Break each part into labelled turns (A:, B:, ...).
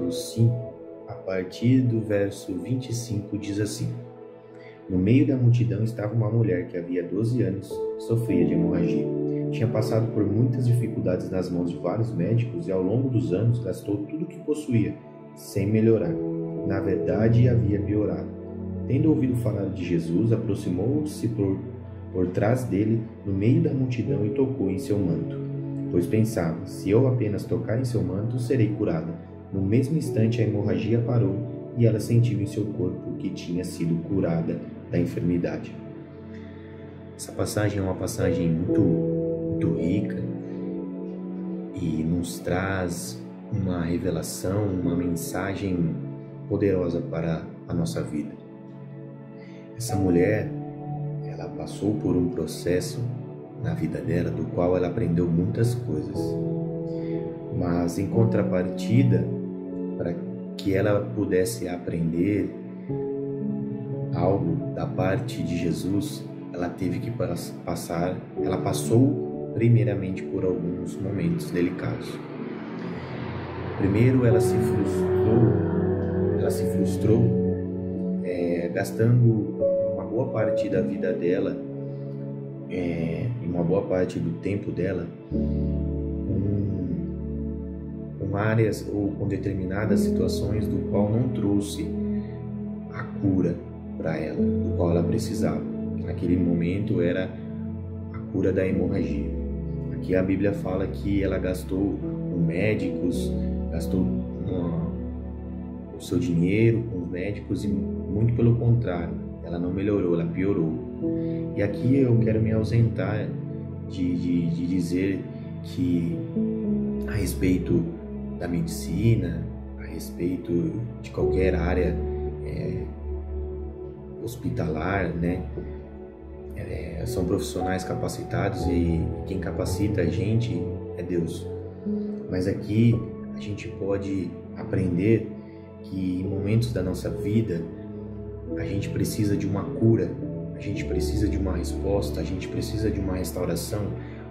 A: capítulo 5, a partir do verso 25, diz assim: No meio da multidão estava uma mulher que havia 12 anos sofria de hemorragia. Tinha passado por muitas dificuldades nas mãos de vários médicos e ao longo dos anos gastou tudo o que possuía, sem melhorar. Na verdade, havia piorado. Tendo ouvido falar de Jesus, aproximou-se por trás dele, no meio da multidão, e tocou em seu manto. Pois pensava, se eu apenas tocar em seu manto, serei curada. No mesmo instante, a hemorragia parou e ela sentiu em seu corpo que tinha sido curada da enfermidade. Essa passagem é uma passagem muito rica e nos traz uma revelação, uma mensagem poderosa para a nossa vida. Essa mulher, ela passou por um processo na vida dela, do qual ela aprendeu muitas coisas. Mas em contrapartida, para que ela pudesse aprender algo da parte de Jesus, ela teve que ela passou primeiramente por alguns momentos delicados. Primeiro, ela se frustrou, gastando uma boa parte da vida dela, e uma boa parte do tempo dela com áreas ou com determinadas situações do qual não trouxe a cura para ela, do qual ela precisava. Naquele momento era a cura da hemorragia. Aqui a Bíblia fala que ela gastou com médicos, gastou o seu dinheiro com os médicos, e muito pelo contrário, ela não melhorou, ela piorou. E aqui eu quero me ausentar de dizer que a respeito da medicina, a respeito de qualquer área hospitalar, né? São profissionais capacitados e quem capacita a gente é Deus. Mas aqui a gente pode aprender que em momentos da nossa vida a gente precisa de uma cura, a gente precisa de uma resposta, a gente precisa de uma restauração,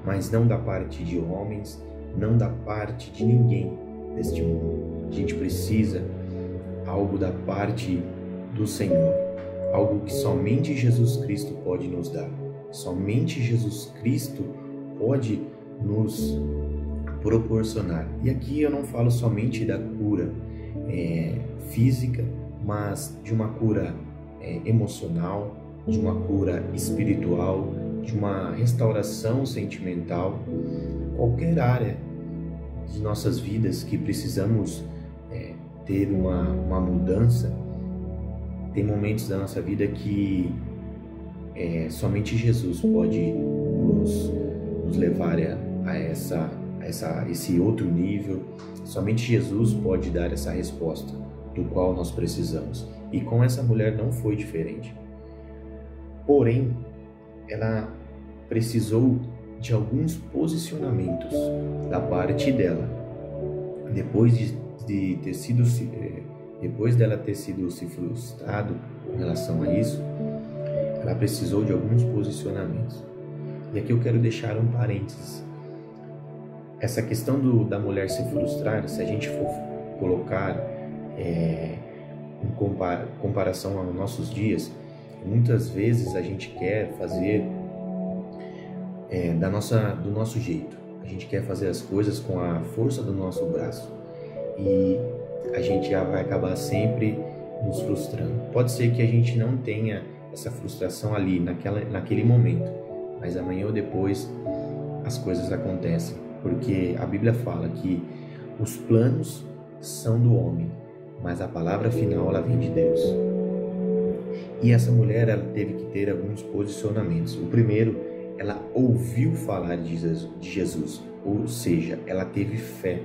A: mas não da parte de homens, não da parte de ninguém deste mundo. A gente precisa algo da parte do Senhor, algo que somente Jesus Cristo pode nos dar. Somente Jesus Cristo pode nos proporcionar. E aqui eu não falo somente da cura física, mas de uma cura emocional, de uma cura espiritual, de uma restauração sentimental, qualquer área de nossas vidas que precisamos ter uma mudança. Tem momentos da nossa vida que somente Jesus pode nos levar a esse outro nível. Somente Jesus pode dar essa resposta do qual nós precisamos. E com essa mulher não foi diferente. Porém, ela precisou de alguns posicionamentos da parte dela. Depois dela ter sido se frustrado com relação a isso, ela precisou de alguns posicionamentos. E aqui eu quero deixar um parênteses. Essa questão da mulher se frustrar, se a gente for colocar em comparação aos nossos dias, muitas vezes a gente quer fazer do nosso jeito. A gente quer fazer as coisas com a força do nosso braço. E a gente já vai acabar sempre nos frustrando. Pode ser que a gente não tenha essa frustração ali, naquele momento, mas amanhã ou depois as coisas acontecem, porque a Bíblia fala que os planos são do homem, mas a palavra final ela vem de Deus. E essa mulher, ela teve que ter alguns posicionamentos. O primeiro, ela ouviu falar de Jesus, ou seja, ela teve fé.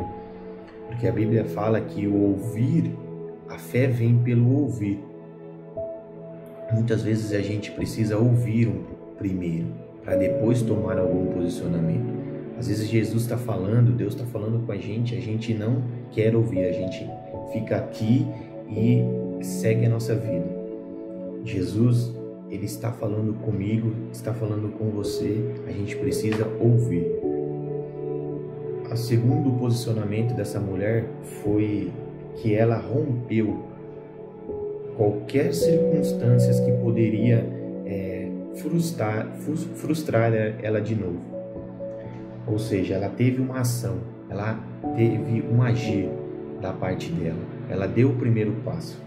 A: Porque a Bíblia fala que o ouvir, a fé vem pelo ouvir. Muitas vezes a gente precisa ouvir primeiro, para depois tomar algum posicionamento. Às vezes Jesus está falando, Deus está falando com a gente não quer ouvir, a gente fica aqui e segue a nossa vida. Jesus, Ele está falando comigo, está falando com você, a gente precisa ouvir. O segundo posicionamento dessa mulher foi que ela rompeu qualquer circunstâncias que poderia frustrar ela de novo. Ou seja, ela teve uma ação, ela teve um agir da parte dela, ela deu o primeiro passo.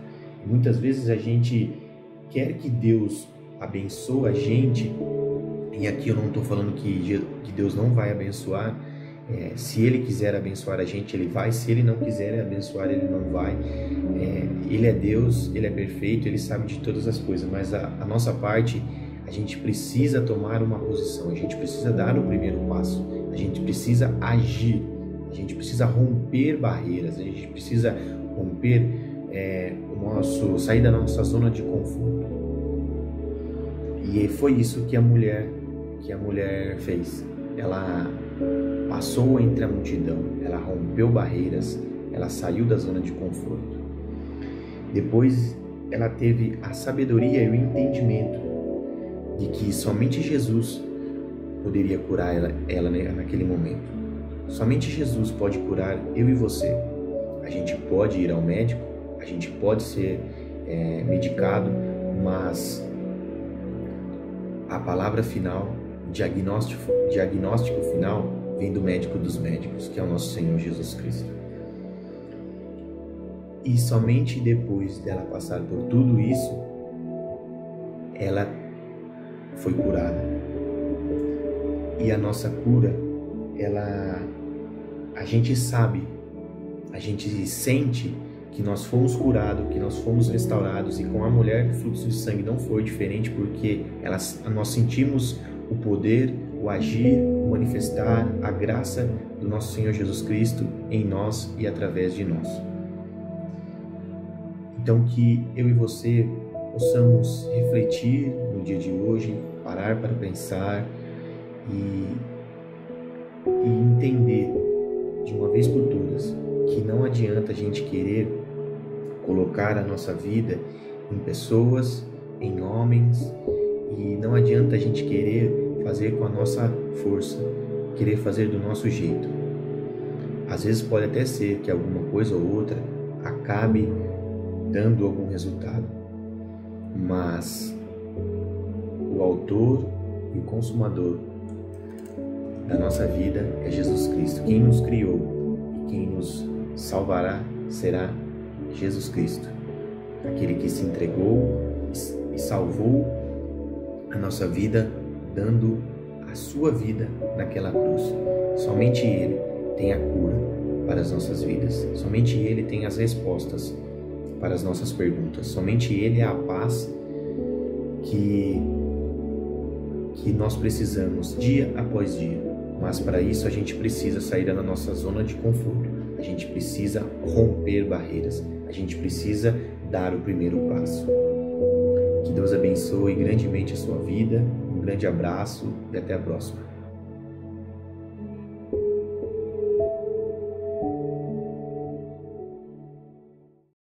A: E muitas vezes a gente quer que Deus abençoe a gente, e aqui eu não estou falando que Deus não vai abençoar. Se Ele quiser abençoar a gente, Ele vai. Se Ele não quiser abençoar, Ele não vai. Ele é Deus, Ele é perfeito, Ele sabe de todas as coisas, mas a nossa parte, a gente precisa tomar uma posição, a gente precisa dar o primeiro passo, a gente precisa agir, a gente precisa romper barreiras, a gente precisa romper sair da nossa zona de conforto. E foi isso que a mulher fez. Ela passou entre a multidão, ela rompeu barreiras, ela saiu da zona de conforto. Depois ela teve a sabedoria e o entendimento de que somente Jesus poderia curar ela naquele momento. Somente Jesus pode curar eu e você. A gente pode ir ao médico, a gente pode ser medicado, mas a palavra final, o diagnóstico final vem do médico dos médicos, que é o nosso Senhor Jesus Cristo. E somente depois dela passar por tudo isso, ela foi curada. E a nossa cura, a gente sabe, a gente sente que nós fomos curados, que nós fomos restaurados. E com a mulher do fluxo de sangue não foi diferente, porque nós sentimos o poder, o agir, o manifestar, a graça do nosso Senhor Jesus Cristo em nós e através de nós. Então que eu e você possamos refletir no dia de hoje, parar para pensar e entender de uma vez por todas que não adianta a gente querer colocar a nossa vida em pessoas, em homens, e não adianta a gente querer fazer com a nossa força, querer fazer do nosso jeito. Às vezes pode até ser que alguma coisa ou outra acabe dando algum resultado, mas o autor e o consumador da nossa vida é Jesus Cristo. Quem nos criou e quem nos salvará será Jesus Cristo, aquele que se entregou e salvou a nossa vida, dando a sua vida naquela cruz. Somente Ele tem a cura para as nossas vidas, somente Ele tem as respostas para as nossas perguntas, somente Ele é a paz que nós precisamos dia após dia. Mas para isso a gente precisa sair da nossa zona de conforto, a gente precisa romper barreiras, a gente precisa dar o primeiro passo. Que Deus abençoe grandemente a sua vida, um grande abraço e até a próxima.